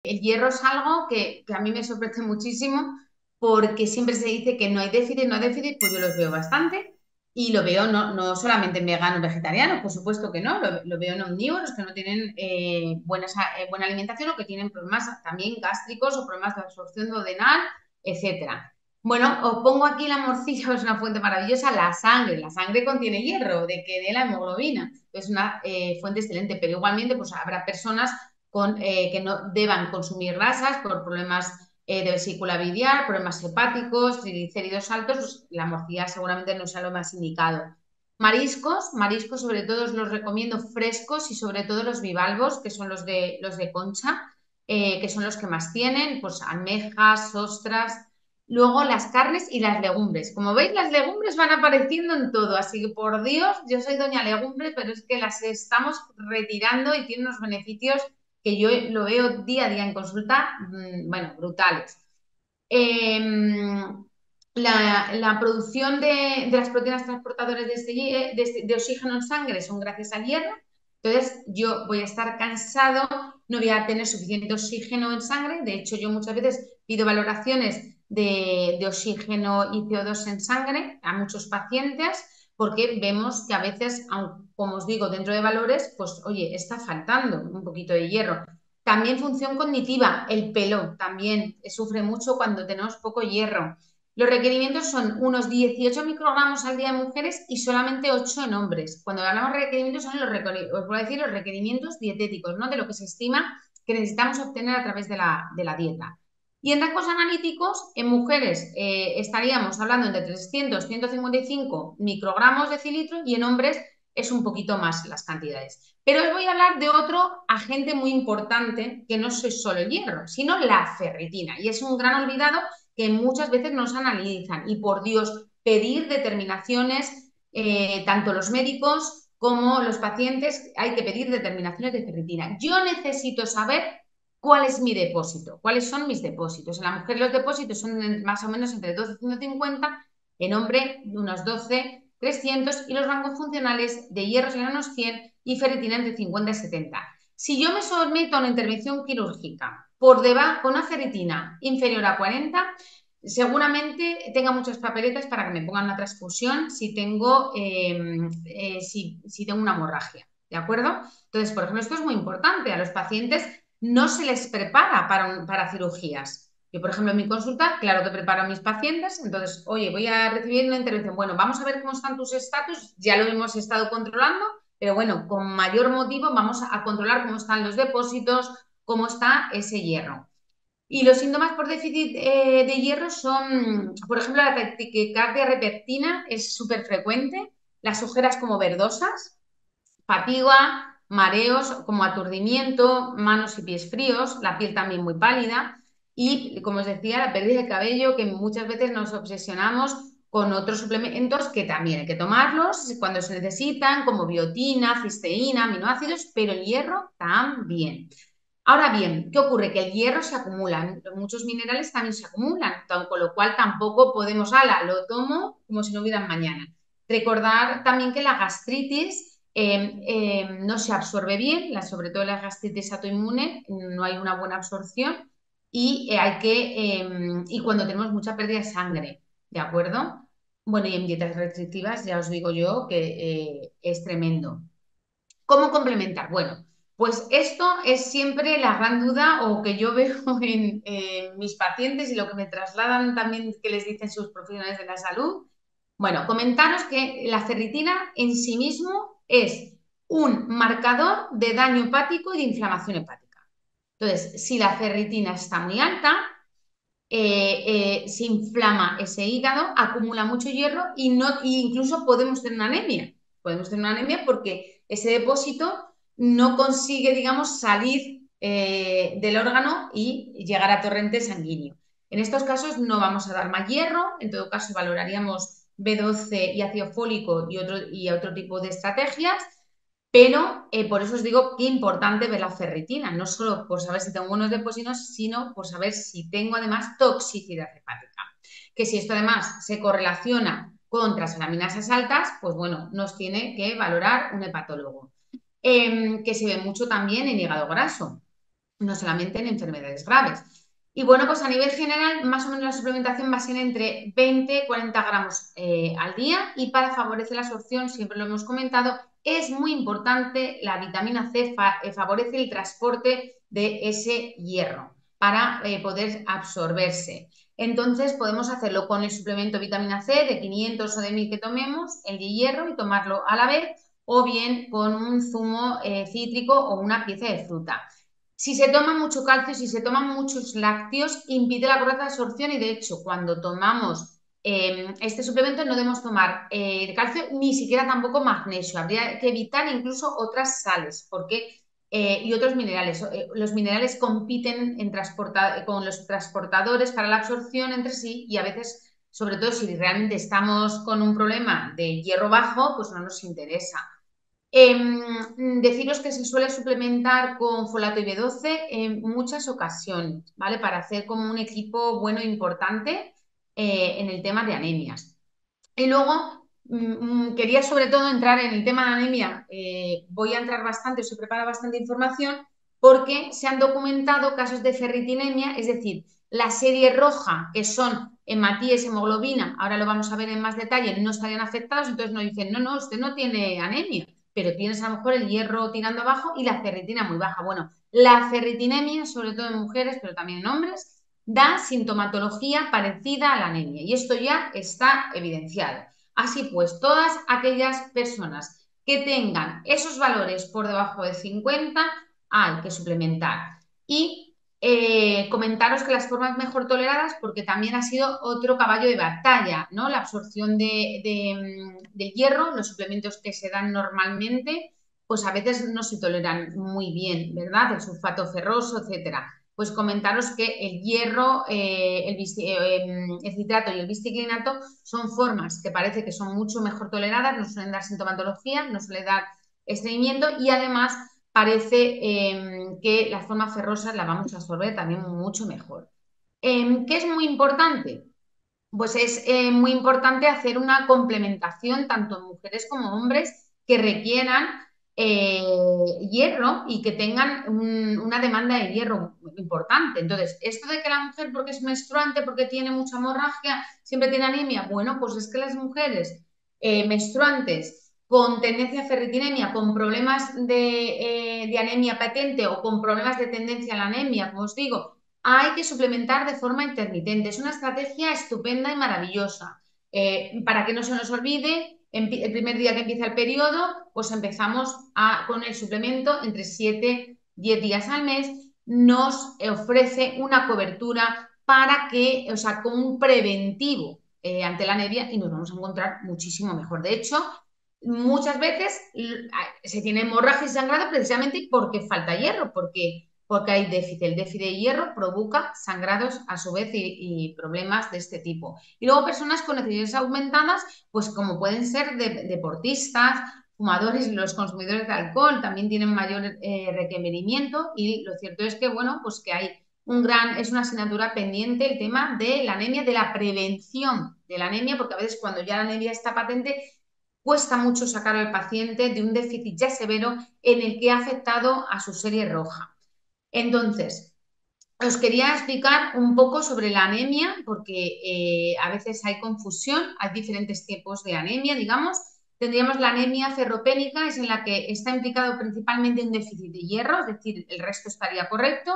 El hierro es algo que a mí me sorprende muchísimo porque siempre se dice que no hay déficit, pues yo los veo bastante y lo veo no solamente en veganos, vegetarianos, por supuesto que no, lo veo en omnívoros que no tienen buena alimentación o que tienen problemas también gástricos o problemas de absorción duodenal, etcétera. Bueno, os pongo aquí la morcilla, es una fuente maravillosa, la sangre. La sangre contiene hierro, de la hemoglobina. Es una fuente excelente, pero igualmente pues habrá personas que no deban consumir grasas por problemas de vesícula biliar, problemas hepáticos, triglicéridos altos, pues la morcilla seguramente no sea lo más indicado. Mariscos sobre todo os los recomiendo frescos y sobre todo los bivalvos, que son los de concha, que son los que más tienen, pues almejas, ostras. Luego las carnes y las legumbres. Como veis, las legumbres van apareciendo en todo, así que por Dios, yo soy doña legumbre, pero es que las estamos retirando y tienen unos beneficios que yo lo veo día a día en consulta, bueno, brutales. Eh, la producción de las proteínas transportadoras de oxígeno en sangre son gracias al hierro. Entonces, yo voy a estar cansado, no voy a tener suficiente oxígeno en sangre. De hecho, yo muchas veces pido valoraciones de oxígeno y CO2 en sangre a muchos pacientes porque vemos que a veces, como os digo, dentro de valores, pues oye, está faltando un poquito de hierro. También función cognitiva, el pelo también sufre mucho cuando tenemos poco hierro. Los requerimientos son unos 18 microgramos al día en mujeres y solamente 8 en hombres. Cuando hablamos de requerimientos son os voy a decir los requerimientos dietéticos, ¿no? De lo que se estima que necesitamos obtener a través de la dieta. Y en rasgos analíticos, en mujeres estaríamos hablando entre 300 y 155 microgramos de cilitro y en hombres es un poquito más las cantidades. Pero os voy a hablar de otro agente muy importante que no es solo el hierro, sino la ferritina. Y es un gran olvidado que muchas veces nos analizan. Y por Dios, pedir determinaciones, tanto los médicos como los pacientes, hay que pedir determinaciones de ferritina. Yo necesito saber cuál es mi depósito, cuáles son mis depósitos. En la mujer los depósitos son más o menos entre 12 y 150, en hombre unos 12, 300 y los rangos funcionales de hierro serían unos 100 y ferritina entre 50 y 70. Si yo me someto a una intervención quirúrgica por debajo con una ferritina inferior a 40, seguramente tenga muchas papeletas para que me pongan una transfusión si tengo una hemorragia, ¿de acuerdo? Entonces, por ejemplo, esto es muy importante. A los pacientes no se les prepara para cirugías. Yo, por ejemplo, en mi consulta, claro que preparo a mis pacientes, entonces, oye, voy a recibir una intervención. Bueno, vamos a ver cómo están tus estatus, ya lo hemos estado controlando, pero bueno, con mayor motivo vamos a controlar cómo están los depósitos, cómo está ese hierro. Y los síntomas por déficit de hierro son, por ejemplo, la taquicardia repentina es súper frecuente, las ojeras como verdosas, fatiga, mareos como aturdimiento, manos y pies fríos, la piel también muy pálida y, como os decía, la pérdida de cabello, que muchas veces nos obsesionamos con otros suplementos que también hay que tomarlos cuando se necesitan, como biotina, cisteína, aminoácidos, pero el hierro también. Ahora bien, ¿qué ocurre? Que el hierro se acumula, muchos minerales también se acumulan, con lo cual tampoco podemos, ala, lo tomo como si no hubiera mañana. Recordar también que la gastritis no se absorbe bien, sobre todo la gastritis autoinmune, no hay una buena absorción y cuando tenemos mucha pérdida de sangre, ¿de acuerdo? Bueno, y en dietas restrictivas ya os digo yo que es tremendo. ¿Cómo complementar? Bueno, pues esto es siempre la gran duda o que yo veo en mis pacientes y lo que me trasladan también que les dicen sus profesionales de la salud. Bueno, comentaros que la ferritina en sí mismo es un marcador de daño hepático y de inflamación hepática. Entonces, si la ferritina está muy alta, se inflama ese hígado, acumula mucho hierro e incluso podemos tener una anemia. Podemos tener una anemia porque ese depósito no consigue, digamos, salir del órgano y llegar a torrente sanguíneo. En estos casos no vamos a dar más hierro, en todo caso valoraríamos B12 y ácido fólico y otro tipo de estrategias, pero por eso os digo que es importante ver la ferritina, no solo por saber si tengo buenos depósitos, sino por saber si tengo además toxicidad hepática. Que si esto además se correlaciona con transaminasas altas, pues bueno, nos tiene que valorar un hepatólogo. Que se ve mucho también en hígado graso. no solamente en enfermedades graves. Y bueno, pues a nivel general, más o menos la suplementación va a ser entre 20 y 40 gramos al día, y para favorecer la absorción, siempre lo hemos comentado, es muy importante, la vitamina C favorece el transporte de ese hierro para poder absorberse. Entonces podemos hacerlo con el suplemento vitamina C de 500 o de 1000 que tomemos, el de hierro, y tomarlo a la vez, o bien con un zumo cítrico o una pieza de fruta. Si se toma mucho calcio, si se toman muchos lácteos, impide la correcta absorción, y de hecho cuando tomamos este suplemento no debemos tomar calcio, ni siquiera tampoco magnesio. Habría que evitar incluso otras sales y otros minerales. Los minerales compiten con los transportadores para la absorción entre sí, y a veces, sobre todo si realmente estamos con un problema de hierro bajo, pues no nos interesa. Deciros que se suele suplementar con folato y B12 en muchas ocasiones, ¿vale? Para hacer como un equipo bueno e importante en el tema de anemias. Y luego quería sobre todo entrar en el tema de anemia. Voy a entrar bastante, os he preparado bastante información, porque se han documentado casos de ferritinemia, es decir, la serie roja, que son hematíes, hemoglobina, ahora lo vamos a ver en más detalle, no estarían afectados. Entonces nos dicen, no, usted no tiene anemia, pero tienes a lo mejor el hierro tirando abajo y la ferritina muy baja. Bueno, la ferritinemia, sobre todo en mujeres, pero también en hombres, da sintomatología parecida a la anemia, y esto ya está evidenciado. Así pues, todas aquellas personas que tengan esos valores por debajo de 50 hay que suplementar. Y comentaros que las formas mejor toleradas, porque también ha sido otro caballo de batalla, ¿no? La absorción de hierro, los suplementos que se dan normalmente, pues a veces no se toleran muy bien, ¿verdad? El sulfato ferroso, etcétera. Pues comentaros que el hierro, el citrato y el bisticlinato son formas que parece que son mucho mejor toleradas, no suelen dar sintomatología, no suelen dar estreñimiento, y además parece que las formas ferrosas las vamos a absorber también mucho mejor. ¿Qué es muy importante? Pues es muy importante hacer una complementación tanto en mujeres como hombres que requieran eh, hierro y que tengan una demanda de hierro importante. Entonces, esto de que la mujer, porque es menstruante, porque tiene mucha hemorragia, siempre tiene anemia, bueno, pues es que las mujeres menstruantes con tendencia a ferritinemia, con problemas de anemia patente o con problemas de tendencia a la anemia, como os digo, hay que suplementar de forma intermitente. Es una estrategia estupenda y maravillosa. Para que no se nos olvide, el primer día que empieza el periodo, pues empezamos con el suplemento entre 7 y 10 días al mes. Nos ofrece una cobertura para que, o sea, como un preventivo ante la anemia, y nos vamos a encontrar muchísimo mejor. De hecho, muchas veces se tiene hemorragia y sangrado precisamente porque falta hierro, porque hay déficit. El déficit de hierro provoca sangrados a su vez y problemas de este tipo. Y luego personas con necesidades aumentadas, pues como pueden ser deportistas, fumadores, los consumidores de alcohol también tienen mayor requerimiento, y lo cierto es que, bueno, pues que hay es una asignatura pendiente el tema de la anemia, de la prevención de la anemia, porque a veces cuando ya la anemia está patente, cuesta mucho sacar al paciente de un déficit ya severo en el que ha afectado a su serie roja. Entonces, os quería explicar un poco sobre la anemia, porque a veces hay confusión, hay diferentes tipos de anemia, digamos. Tendríamos la anemia ferropénica, es en la que está implicado principalmente un déficit de hierro, es decir, el resto estaría correcto.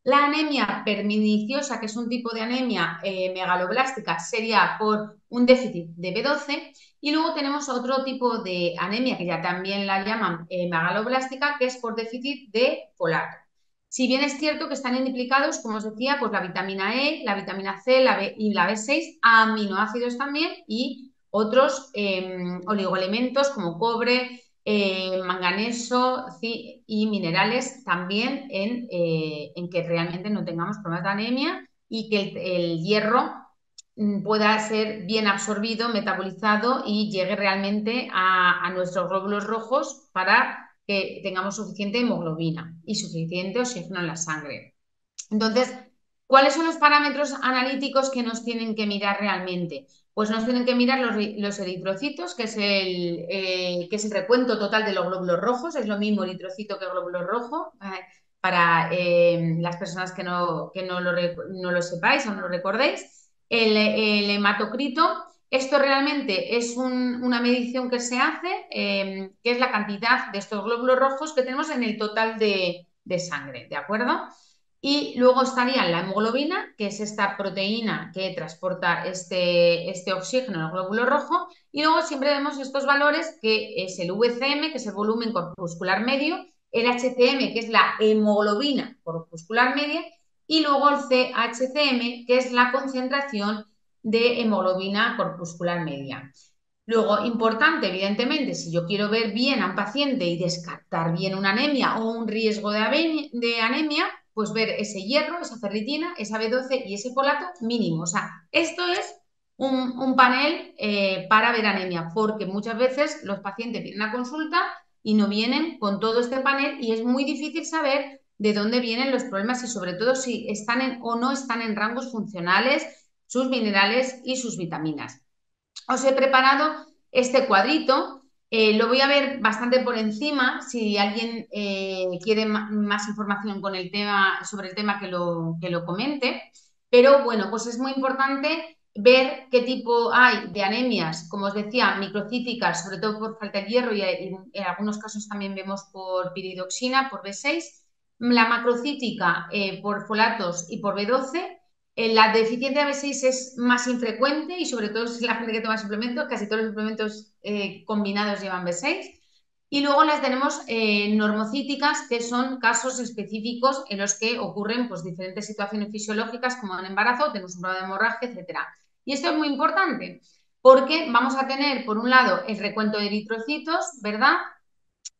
La anemia perniciosa, que es un tipo de anemia megaloblástica, sería por un déficit de B12. Y luego tenemos otro tipo de anemia, que ya también la llaman megaloblástica, que es por déficit de folato. Si bien es cierto que están implicados, como os decía, pues la vitamina E, la vitamina C, la B y la B6, aminoácidos también, y otros oligoelementos como cobre, manganeso y minerales también en que realmente no tengamos problemas de anemia, y que el hierro pueda ser bien absorbido, metabolizado, y llegue realmente a nuestros glóbulos rojos para que tengamos suficiente hemoglobina y suficiente oxígeno en la sangre. Entonces, ¿cuáles son los parámetros analíticos que nos tienen que mirar realmente? Pues nos tienen que mirar los eritrocitos, que es el recuento total de los glóbulos rojos. Es lo mismo eritrocito que glóbulo rojo, para las personas no lo sepáis o no lo recordéis. El hematocrito, esto realmente es una medición que se hace, que es la cantidad de estos glóbulos rojos que tenemos en el total de sangre, ¿de acuerdo? Y luego estaría la hemoglobina, que es esta proteína que transporta este oxígeno en el glóbulo rojo. Y luego siempre vemos estos valores, que es el VCM, que es el volumen corpuscular medio, el HCM, que es la hemoglobina corpuscular media, y luego el CHCM, que es la concentración de hemoglobina corpuscular media. Luego, importante, evidentemente, si yo quiero ver bien a un paciente y descartar bien una anemia o un riesgo de anemia, pues ver ese hierro, esa ferritina, esa B12 y ese folato mínimo. O sea, esto es un panel para ver anemia, porque muchas veces los pacientes vienen a consulta y no vienen con todo este panel y es muy difícil saber de dónde vienen los problemas y sobre todo si están o no están en rangos funcionales sus minerales y sus vitaminas. Os he preparado este cuadrito, lo voy a ver bastante por encima, si alguien quiere más información con el tema, sobre el tema que lo comente, pero bueno, pues es muy importante ver qué tipo hay de anemias, como os decía, microcíticas, sobre todo por falta de hierro y en algunos casos también vemos por piridoxina, por B6, la macrocítica por folatos y por B12. La deficiencia de B6 es más infrecuente y sobre todo si la gente que toma suplementos, casi todos los suplementos combinados llevan B6. Y luego las tenemos normocíticas, que son casos específicos en los que ocurren pues, diferentes situaciones fisiológicas como un embarazo, tenemos un problema de hemorragia, etc. Y esto es muy importante porque vamos a tener, por un lado, el recuento de eritrocitos, ¿verdad?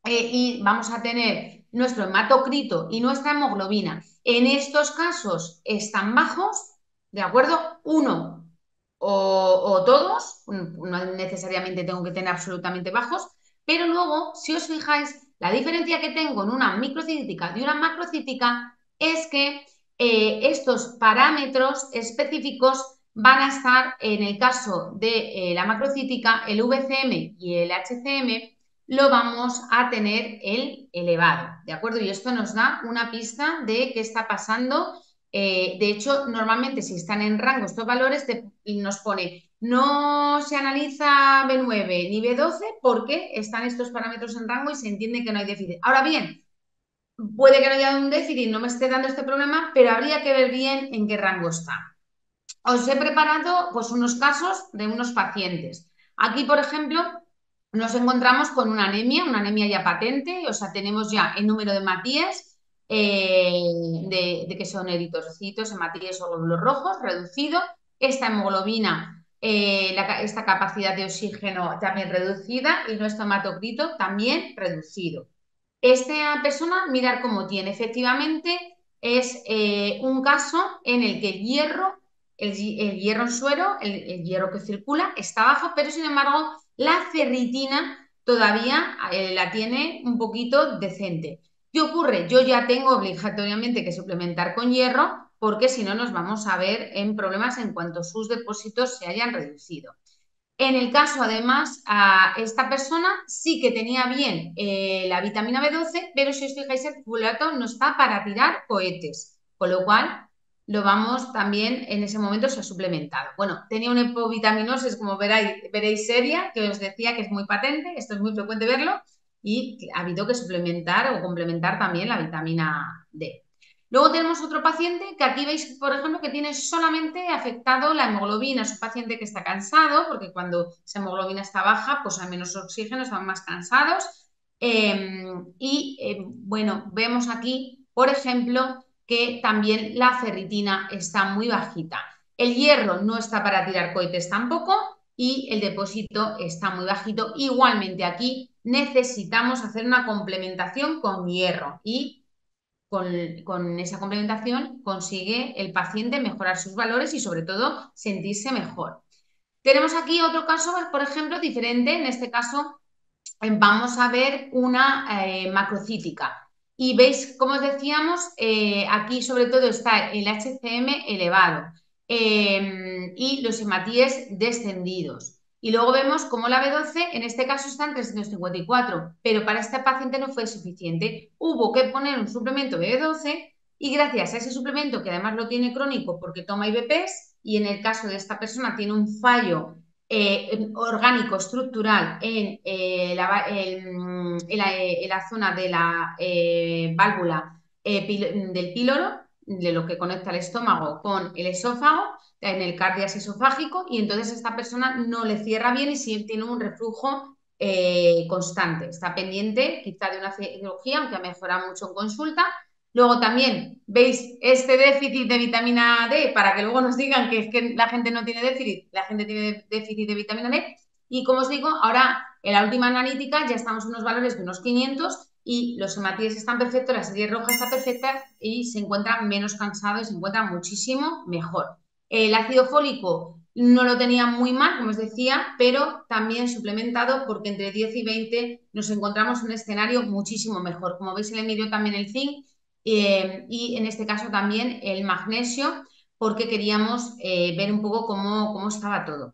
Y vamos a tener nuestro hematocrito y nuestra hemoglobina. En estos casos están bajos, ¿de acuerdo? Uno o todos, no necesariamente tengo que tener absolutamente bajos, pero luego, si os fijáis, la diferencia que tengo en una microcítica y una macrocítica es que estos parámetros específicos van a estar, en el caso de la macrocítica, el VCM y el HCM, lo vamos a tener el elevado, ¿de acuerdo? Y esto nos da una pista de qué está pasando. De hecho, normalmente si están en rango estos valores, nos pone no se analiza B9 ni B12 porque están estos parámetros en rango y se entiende que no hay déficit. Ahora bien, puede que no haya un déficit, no me esté dando este problema, pero habría que ver bien en qué rango está. Os he preparado pues, unos casos de unos pacientes. Aquí, por ejemplo, nos encontramos con una anemia ya patente, o sea, tenemos ya el número de Matías, de que son eritrocitos, hematíes o glóbulos rojos, reducido, esta hemoglobina, esta capacidad de oxígeno también reducida y nuestro hematocrito también reducido. Esta persona, mirar cómo tiene, efectivamente, es un caso en el que el hierro en suero, el hierro que circula, está bajo, pero sin embargo la ferritina todavía la tiene un poquito decente. ¿Qué ocurre? Yo ya tengo obligatoriamente que suplementar con hierro porque si no nos vamos a ver en problemas en cuanto sus depósitos se hayan reducido. En el caso, además, a esta persona sí que tenía bien la vitamina B12, pero si os fijáis, el folato no está para tirar cohetes, con lo cual lo vamos también, en ese momento se ha suplementado. Bueno, tenía una hipovitaminosis, como veréis seria, que os decía que es muy patente, esto es muy frecuente verlo, y ha habido que suplementar o complementar también la vitamina D. Luego tenemos otro paciente que aquí veis, por ejemplo, que tiene solamente afectado la hemoglobina. Es un paciente que está cansado porque cuando esa hemoglobina está baja, pues hay menos oxígeno, están más cansados. Bueno, vemos aquí, por ejemplo, que también la ferritina está muy bajita. El hierro no está para tirar cohetes tampoco y el depósito está muy bajito. Igualmente aquí necesitamos hacer una complementación con hierro y con esa complementación consigue el paciente mejorar sus valores y sobre todo sentirse mejor. Tenemos aquí otro caso, por ejemplo, diferente. En este caso vamos a ver una macrocítica. Y veis, como os decíamos, aquí sobre todo está el HCM elevado y los hematíes descendidos. Y luego vemos cómo la B12 en este caso está en 354, pero para este paciente no fue suficiente. Hubo que poner un suplemento B12 y gracias a ese suplemento, que además lo tiene crónico porque toma IBPs, y en el caso de esta persona tiene un fallo orgánico estructural en la zona de la válvula del píloro, de lo que conecta el estómago con el esófago, en el cardias esofágico, y entonces esta persona no le cierra bien y sí tiene un reflujo constante. Está pendiente quizá de una cirugía, aunque ha mejorado mucho en consulta. Luego también veis este déficit de vitamina D, para que luego nos digan que es que la gente no tiene déficit, la gente tiene déficit de vitamina D. Y como os digo, ahora en la última analítica ya estamos en unos valores de unos 500 y los hematíes están perfectos, la serie roja está perfecta y se encuentra menos cansado y se encuentra muchísimo mejor. El ácido fólico no lo tenía muy mal, como os decía, pero también suplementado porque entre 10 y 20 nos encontramos en un escenario muchísimo mejor. Como veis, se le midió también el zinc y en este caso también el magnesio porque queríamos ver un poco cómo estaba todo.